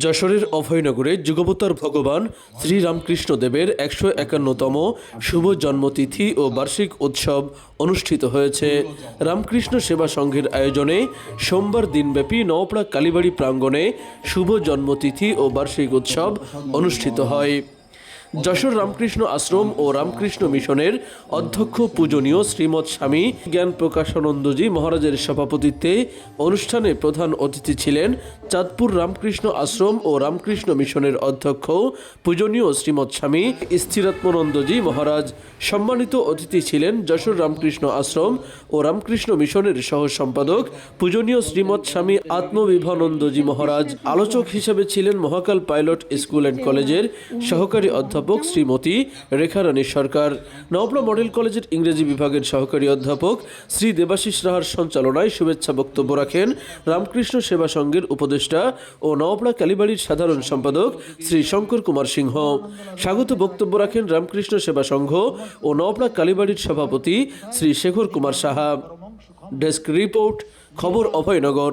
যশোরের অভয়নগরে যুগবতার ভগবান শ্রীরামকৃষ্ণদেবের ১৫১তম শুভ জন্মতিথি ও বার্ষিক উৎসব অনুষ্ঠিত হয়েছে। রামকৃষ্ণ সেবা সংঘের আয়োজনে সোমবার দিনব্যাপী নওপাড়া কালীবাড়ি প্রাঙ্গণে শুভ জন্মতিথি ও বার্ষিক উৎসব অনুষ্ঠিত হয়। যশোর রামকৃষ্ণ আশ্রম ও রামকৃষ্ণ মিশনের অধ্যক্ষ পূজনীয় শ্রীমৎ স্বামী জ্ঞান প্রকাশানন্দজি মহারাজের সভাপতিত্বে অনুষ্ঠানে প্রধান অতিথি ছিলেন চাঁদপুর রামকৃষ্ণ আশ্রম ও রামকৃষ্ণ মিশনের অধ্যক্ষ পূজনীয় শ্রীমৎ স্বামী স্থিরাত্মানন্দজি মহারাজ। সম্মানিত অতিথি ছিলেন যশোর রামকৃষ্ণ আশ্রম ও রামকৃষ্ণ মিশনের সহ সম্পাদক পূজনীয় শ্রীমৎ স্বামী আত্মবিভানন্দজি মহারাজ। আলোচক হিসেবে ছিলেন মহাকাল পাইলট স্কুল অ্যান্ড কলেজের সহকারী অধ্যাপক শ্রীমতী রেখারানী সরকার। নওপাড়া মডেল কলেজের ইংরেজি বিভাগের সহকারী অধ্যাপক শ্রী দেবাশিস রাহার সঞ্চালনায় শুভেচ্ছা বক্তব্য রাখেন রামকৃষ্ণ সেবা সংঘের উপদেষ্টা ও নওপাড়া কালীবাড়ির সাধারণ সম্পাদক শ্রী শঙ্কর কুমার সিংহ। স্বাগত বক্তব্য রাখেন রামকৃষ্ণ সেবা সংঘ ও নওপাড়া কালীবাড়ির সভাপতি শ্রী শেখর কুমার সাহা। ডেস্ক রিপোর্ট, খবর অভয়নগর।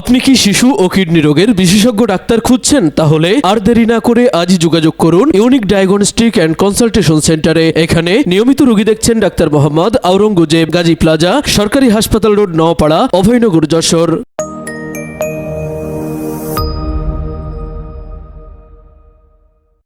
আপনি কি শিশু ও কিডনি রোগের বিশেষজ্ঞ ডাক্তার খুঁজছেন? তাহলে আর দেরি না করে আজই যোগাযোগ করুন ইউনিক ডায়াগনস্টিক অ্যান্ড কনসালটেশন সেন্টারে। এখানে নিয়মিত রোগী দেখছেন ডাক্তার মোহাম্মদ আওরঙ্গজেব, গাজী প্লাজা, সরকারি হাসপাতাল রোড, নওপাড়া, অভয়নগর, যশোর।